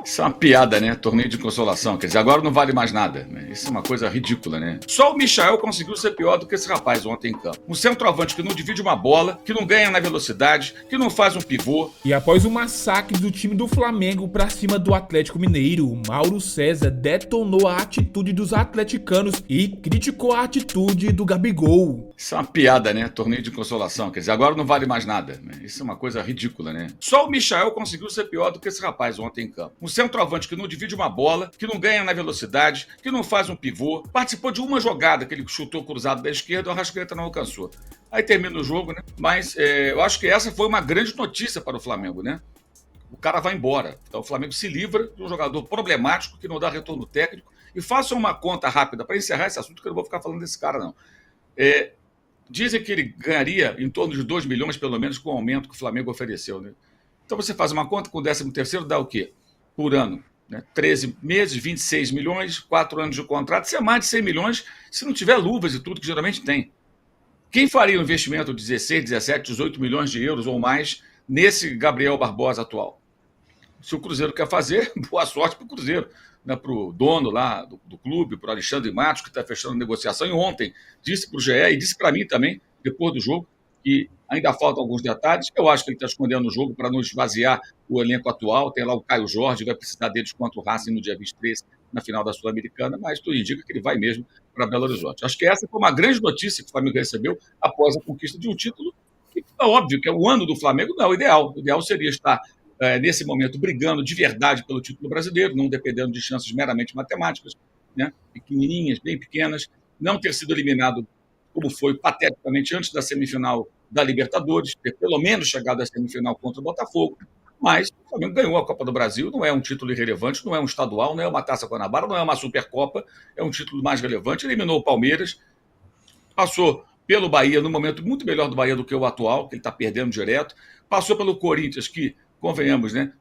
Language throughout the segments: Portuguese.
Isso é uma piada, né? Torneio de consolação. Quer dizer, agora não vale mais nada, né? Isso é uma coisa ridícula, né? Só o Michael conseguiu ser pior do que esse rapaz ontem em campo. Um centroavante que não divide uma bola, que não ganha na velocidade, que não faz um pivô. E após o massacre do time do Flamengo pra cima do Atlético Mineiro, Mauro César detonou a atitude dos atleticanos e criticou a atitude do Gabigol. Isso é uma piada, né? Torneio de consolação. Quer dizer, agora não vale mais nada, né? Isso é uma coisa ridícula, né? Só o Michael conseguiu ser pior do que esse rapaz ontem em campo. Um centroavante que não divide uma bola, que não ganha na velocidade, que não faz um pivô. Participou de uma jogada que ele chutou cruzado da esquerda, o Arrascaeta não alcançou. Aí termina o jogo, né? Mas eu acho que essa foi uma grande notícia para o Flamengo, né? O cara vai embora. Então o Flamengo se livra de um jogador problemático que não dá retorno técnico. E façam uma conta rápida para encerrar esse assunto, que eu não vou ficar falando desse cara, não. Dizem que ele ganharia em torno de 2 milhões, pelo menos, com o aumento que o Flamengo ofereceu, né? Então você faz uma conta com o 13º, dá o quê? Por ano, né? 13 meses, 26 milhões, 4 anos de contrato, isso é mais de 100 milhões se não tiver luvas e tudo que geralmente tem. Quem faria um investimento de 16, 17, 18 milhões de euros ou mais nesse Gabriel Barbosa atual? Se o Cruzeiro quer fazer, boa sorte para o Cruzeiro, né, para o dono lá do clube, para o Alexandre Matos, que está fechando a negociação. E ontem disse para o GE e disse para mim também, depois do jogo, que ainda faltam alguns detalhes. Eu acho que ele está escondendo o jogo para não esvaziar o elenco atual. Tem lá o Caio Jorge, vai precisar deles contra o Racing no dia 23, na final da Sul-Americana, mas tudo indica que ele vai mesmo para Belo Horizonte. Acho que essa foi uma grande notícia que o Flamengo recebeu após a conquista de um título, que é óbvio que é o ano do Flamengo, não é o ideal. O ideal seria estar nesse momento, brigando de verdade pelo título brasileiro, não dependendo de chances meramente matemáticas, né? Pequenininhas, bem pequenas, não ter sido eliminado, como foi pateticamente antes da semifinal da Libertadores, ter pelo menos chegado à semifinal contra o Botafogo, mas o Flamengo ganhou a Copa do Brasil, não é um título irrelevante, não é um estadual, não é uma Taça Guanabara, não é uma Supercopa, é um título mais relevante, eliminou o Palmeiras, passou pelo Bahia, no momento muito melhor do Bahia do que o atual, que ele está perdendo direto, passou pelo Corinthians, que convenhamos, né?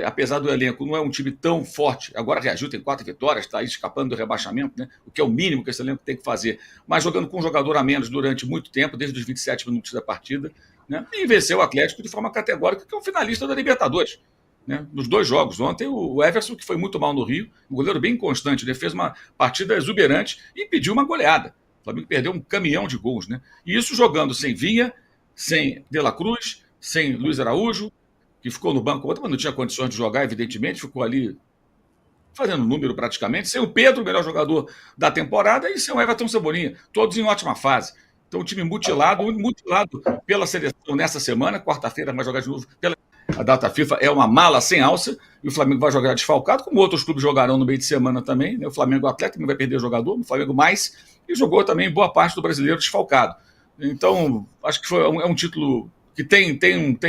Apesar do elenco, não é um time tão forte. Agora reagiu, tem 4 vitórias, está aí escapando do rebaixamento, né? O que é o mínimo que esse elenco tem que fazer. Mas jogando com um jogador a menos durante muito tempo, desde os 27 minutos da partida, né? E venceu o Atlético de forma categórica, que é um finalista da Libertadores, né? Nos 2 jogos. Ontem, o Everson, que foi muito mal no Rio, um goleiro bem constante, ele fez uma partida exuberante e pediu uma goleada. O Flamengo perdeu um caminhão de gols, né? E isso jogando sem Vinha, sem De La Cruz, sem Luiz Araújo, que ficou no banco ontem, mas não tinha condições de jogar, evidentemente, ficou ali fazendo número praticamente, sem o Pedro, o melhor jogador da temporada, e sem o Everton Cebolinha, todos em ótima fase. Então o time mutilado pela seleção nessa semana, quarta-feira vai jogar de novo pela a data FIFA, é uma mala sem alça, e o Flamengo vai jogar desfalcado, como outros clubes jogarão no meio de semana também, né? O Flamengo Atlético não vai perder jogador, o Flamengo mais, e jogou também boa parte do brasileiro desfalcado. Então, acho que é um título que tem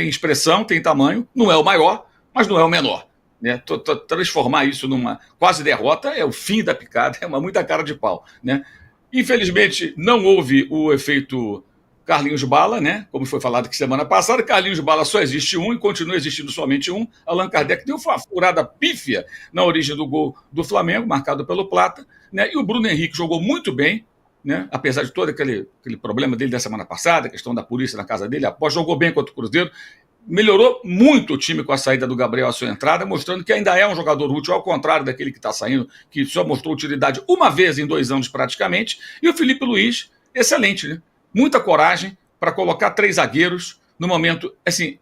expressão, tem tamanho, não é o maior, mas não é o menor. Né? Transformar isso numa quase derrota é o fim da picada, é muita cara de pau. Né? Infelizmente, não houve o efeito Carlinhos Bala, né? Como foi falado aqui semana passada, Carlinhos Bala só existe um e continua existindo somente um. Allan Kardec deu uma furada pífia na origem do gol do Flamengo, marcado pelo Plata, né? E o Bruno Henrique jogou muito bem, né? Apesar de todo aquele problema dele da semana passada, a questão da polícia na casa dele, após jogou bem contra o Cruzeiro, melhorou muito o time com a saída do Gabriel à sua entrada, mostrando que ainda é um jogador útil, ao contrário daquele que está saindo, que só mostrou utilidade uma vez em 2 anos praticamente, e o Felipe Luiz, excelente, né? Muita coragem para colocar 3 zagueiros no momento, assim,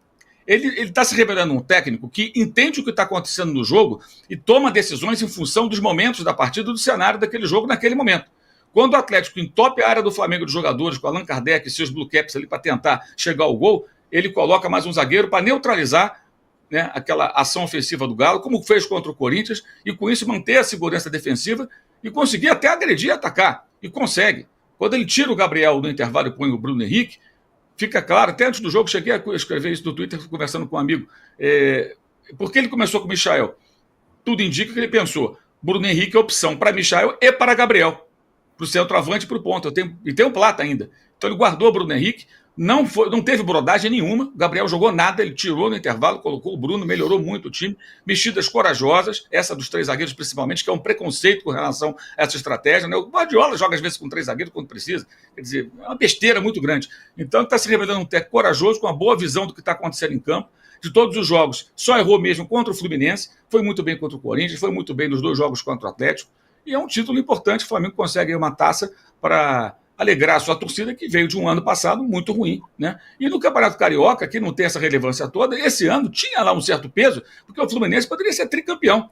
ele está se revelando um técnico que entende o que está acontecendo no jogo e toma decisões em função dos momentos da partida, do cenário daquele jogo naquele momento. Quando o Atlético entope a área do Flamengo de jogadores, com Allan Kardec e seus blue caps ali para tentar chegar ao gol, ele coloca mais um zagueiro para neutralizar, né, aquela ação ofensiva do Galo, como fez contra o Corinthians, e com isso manter a segurança defensiva e conseguir até agredir e atacar. E consegue. Quando ele tira o Gabriel do intervalo e põe o Bruno Henrique, fica claro, até antes do jogo, cheguei a escrever isso no Twitter, conversando com um amigo, porque ele começou com o Michael. Tudo indica que ele pensou, Bruno Henrique é opção para Michael e para Gabriel, para o centroavante e para o ponto. E tem o Plata ainda. Então ele guardou o Bruno Henrique, não teve brodagem nenhuma, o Gabriel jogou nada, ele tirou no intervalo, colocou o Bruno, melhorou muito o time, mexidas corajosas, essa dos 3 zagueiros principalmente, que é um preconceito com relação a essa estratégia, né? O Guardiola joga às vezes com 3 zagueiros quando precisa, quer dizer, é uma besteira muito grande. Então está se revelando um técnico corajoso, com uma boa visão do que está acontecendo em campo, de todos os jogos, só errou mesmo contra o Fluminense, foi muito bem contra o Corinthians, foi muito bem nos 2 jogos contra o Atlético, e é um título importante. O Flamengo consegue uma taça para alegrar a sua torcida, que veio de um ano passado muito ruim, né? E no Campeonato Carioca, que não tem essa relevância toda, esse ano tinha lá um certo peso, porque o Fluminense poderia ser tricampeão.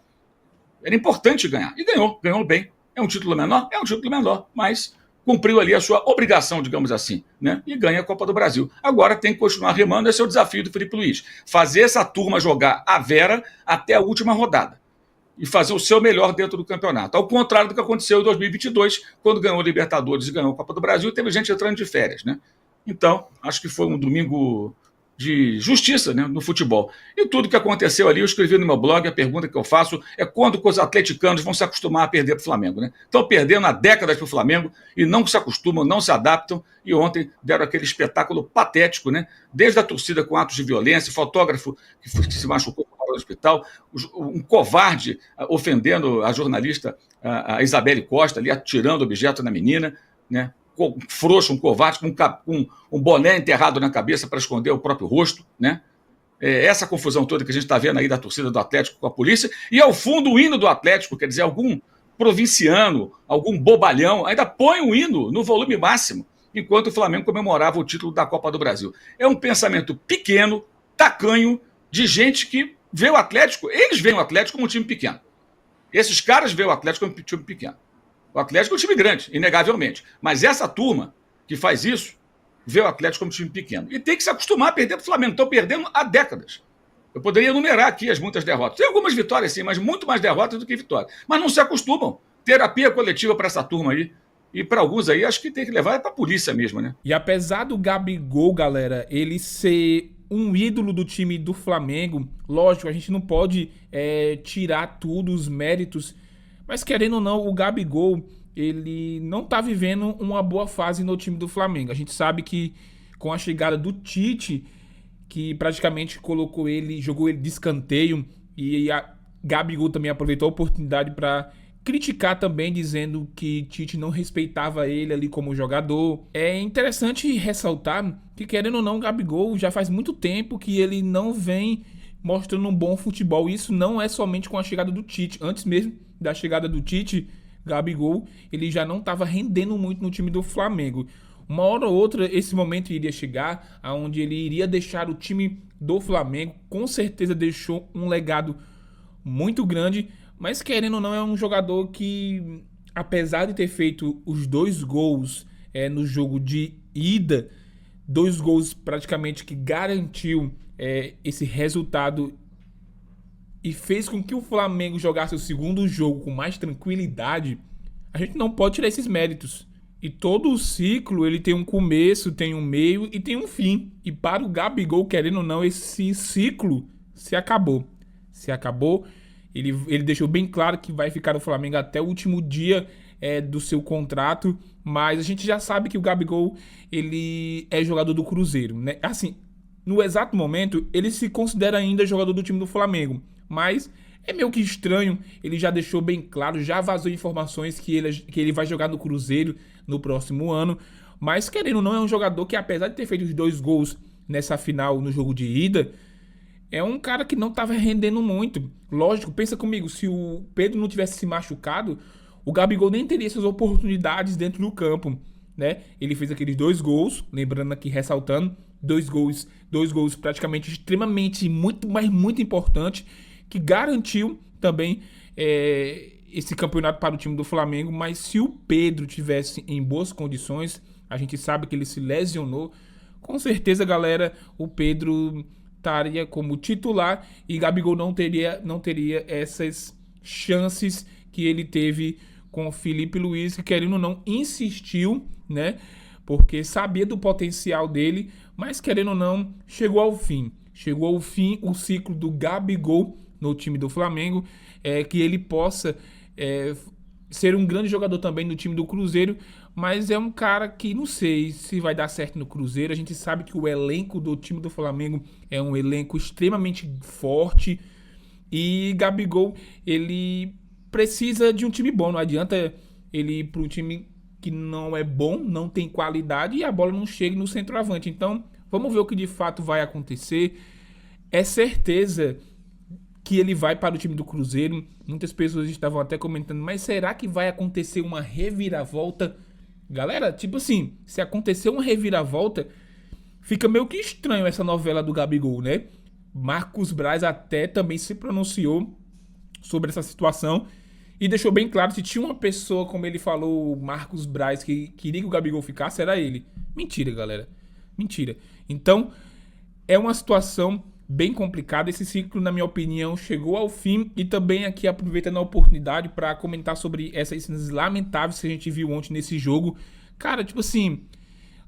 Era importante ganhar, e ganhou bem. É um título menor? É um título menor, mas cumpriu ali a sua obrigação, digamos assim, né? E ganha a Copa do Brasil. Agora tem que continuar remando, esse é o desafio do Felipe Luiz. Fazer essa turma jogar a vera até a última rodada e fazer o seu melhor dentro do campeonato. Ao contrário do que aconteceu em 2022, quando ganhou o Libertadores e ganhou a Copa do Brasil, e teve gente entrando de férias, né? Então, acho que foi um domingo de justiça, né, no futebol. E tudo que aconteceu ali, eu escrevi no meu blog, a pergunta que eu faço é quando que os atleticanos vão se acostumar a perder para o Flamengo, né? Estão perdendo há décadas para o Flamengo e não se acostumam, não se adaptam, e ontem deram aquele espetáculo patético, né? Desde a torcida com atos de violência, fotógrafo que se machucou no hospital, um covarde ofendendo a jornalista a Isabelle Costa, ali atirando objeto na menina, né? Frouxo, um covarde, com um boné enterrado na cabeça para esconder o próprio rosto, né? Essa confusão toda que a gente está vendo aí da torcida do Atlético com a polícia, e ao fundo o hino do Atlético, quer dizer, algum provinciano, algum bobalhão, ainda põe o hino no volume máximo, enquanto o Flamengo comemorava o título da Copa do Brasil. É um pensamento pequeno, tacanho, de gente que vê o Atlético, eles veem o Atlético como um time pequeno. Esses caras veem o Atlético como um time pequeno. O Atlético é um time grande, inegavelmente. Mas essa turma que faz isso, vê o Atlético como um time pequeno. E tem que se acostumar a perder para o Flamengo. Estão perdendo há décadas. Eu poderia enumerar aqui as muitas derrotas. Tem algumas vitórias, sim, mas muito mais derrotas do que vitórias. Mas não se acostumam. Terapia coletiva para essa turma aí. E para alguns aí, acho que tem que levar para a polícia mesmo, né? E apesar do Gabigol, galera, ele ser um ídolo do time do Flamengo, lógico, a gente não pode tirar tudo, os méritos. Mas querendo ou não, o Gabigol, ele não tá vivendo uma boa fase no time do Flamengo. A gente sabe que com a chegada do Tite, que praticamente colocou ele, jogou ele de escanteio, e a Gabigol também aproveitou a oportunidade para criticar também, dizendo que Tite não respeitava ele ali como jogador. É interessante ressaltar que, querendo ou não, o Gabigol já faz muito tempo que ele não vem mostrando um bom futebol. Isso não é somente com a chegada do Tite. Antes mesmo da chegada do Tite, Gabigol, ele já não estava rendendo muito no time do Flamengo. Uma hora ou outra, esse momento iria chegar, onde ele iria deixar o time do Flamengo. Com certeza deixou um legado muito grande, mas querendo ou não, é um jogador que, apesar de ter feito os 2 gols no jogo de ida, 2 gols praticamente que garantiu esse resultado e fez com que o Flamengo jogasse o segundo jogo com mais tranquilidade, a gente não pode tirar esses méritos. E todo o ciclo, ele tem um começo, tem um meio e tem um fim. E para o Gabigol, querendo ou não, esse ciclo se acabou. Se acabou. Ele deixou bem claro que vai ficar no Flamengo até o último dia do seu contrato. Mas a gente já sabe que o Gabigol, ele é jogador do Cruzeiro, né? Assim, no exato momento, ele se considera ainda jogador do time do Flamengo. Mas é meio que estranho, ele já deixou bem claro, já vazou informações que ele vai jogar no Cruzeiro no próximo ano. Mas querendo ou não, é um jogador que, apesar de ter feito os 2 gols nessa final no jogo de ida, é um cara que não estava rendendo muito. Lógico, pensa comigo, se o Pedro não tivesse se machucado, o Gabigol nem teria essas oportunidades dentro do campo, né? Ele fez aqueles 2 gols, lembrando aqui, ressaltando, 2 gols praticamente extremamente, muito importante, que garantiu também esse campeonato para o time do Flamengo. Mas se o Pedro tivesse em boas condições, a gente sabe que ele se lesionou, com certeza, galera, o Pedro estaria como titular e Gabigol não teria essas chances que ele teve com o Felipe Luiz, que, querendo ou não, insistiu, né? Porque sabia do potencial dele, mas, querendo ou não, chegou ao fim o ciclo do Gabigol no time do Flamengo, que ele possa ser um grande jogador também no time do Cruzeiro, mas é um cara que não sei se vai dar certo no Cruzeiro. A gente sabe que o elenco do time do Flamengo é um elenco extremamente forte e Gabigol, ele precisa de um time bom, não adianta ele ir para um time que não é bom, não tem qualidade e a bola não chega no centroavante. Então, vamos ver o que de fato vai acontecer. é certeza que ele vai para o time do Cruzeiro. Muitas pessoas estavam até comentando, mas será que vai acontecer uma reviravolta? Galera, tipo assim, se acontecer uma reviravolta, fica meio que estranho essa novela do Gabigol, né? Marcos Braz até também se pronunciou sobre essa situação e deixou bem claro, se tinha uma pessoa, como ele falou, Marcos Braz, que queria que o Gabigol ficasse, era ele. Mentira, galera. Mentira. Então, é uma situação bem complicada. Esse ciclo, na minha opinião, chegou ao fim. E também aqui aproveitando a oportunidade para comentar sobre essas cenas lamentáveis que a gente viu ontem nesse jogo. Cara, tipo assim,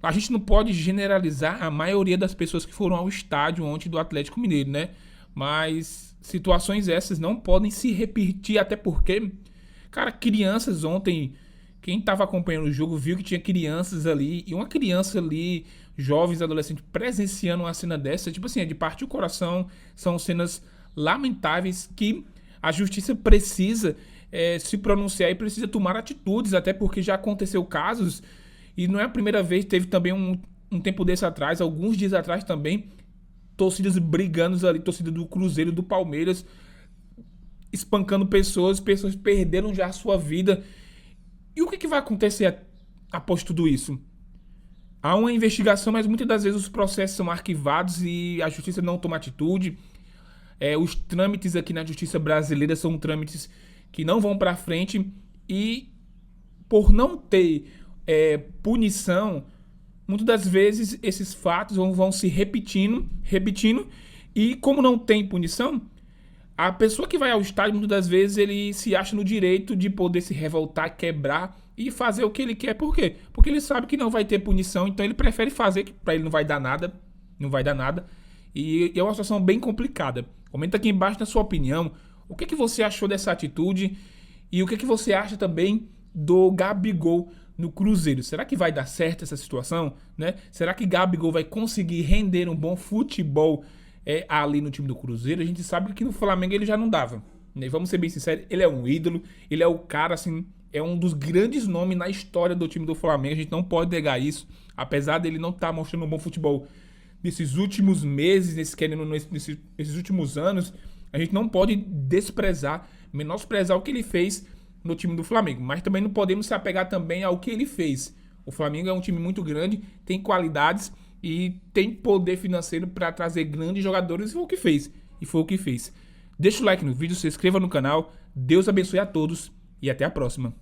a gente não pode generalizar a maioria das pessoas que foram ao estádio ontem do Atlético Mineiro, né? Mas situações essas não podem se repetir, até porque, cara, crianças ontem, quem estava acompanhando o jogo viu que tinha crianças ali, e uma criança ali, jovens, adolescentes, presenciando uma cena dessa, tipo assim, é de partir o coração. São cenas lamentáveis que a justiça precisa se pronunciar e precisa tomar atitudes, até porque já aconteceu casos, e não é a primeira vez. Teve também um tempo desse atrás, alguns dias atrás também, torcidas brigando ali, torcida do Cruzeiro, do Palmeiras, espancando pessoas perderam já a sua vida. E o que vai acontecer após tudo isso? Há uma investigação, mas muitas das vezes os processos são arquivados e a justiça não toma atitude. Os trâmites aqui na justiça brasileira são trâmites que não vão para frente, e por não ter punição, muitas das vezes esses fatos vão se repetindo, e como não tem punição, a pessoa que vai ao estádio, muitas das vezes, ele se acha no direito de poder se revoltar, quebrar e fazer o que ele quer. Por quê? Porque ele sabe que não vai ter punição, então ele prefere fazer, que para ele não vai dar nada, e é uma situação bem complicada. Comenta aqui embaixo na sua opinião, o que você achou dessa atitude e o que você acha também do Gabigol no Cruzeiro. Será que vai dar certo essa situação, né? Será que Gabigol vai conseguir render um bom futebol ali no time do Cruzeiro? A gente sabe que no Flamengo ele já não dava, né? Vamos ser bem sinceros, ele é um ídolo, ele é o cara, assim, é um dos grandes nomes na história do time do Flamengo. A gente não pode negar isso, apesar dele não estar mostrando um bom futebol nesses últimos meses, nesses últimos anos. A gente não pode menosprezar o que ele fez no time do Flamengo, mas também não podemos se apegar também ao que ele fez. O Flamengo é um time muito grande, tem qualidades e tem poder financeiro para trazer grandes jogadores, e foi o que fez. Deixa o like no vídeo, se inscreva no canal, Deus abençoe a todos e até a próxima.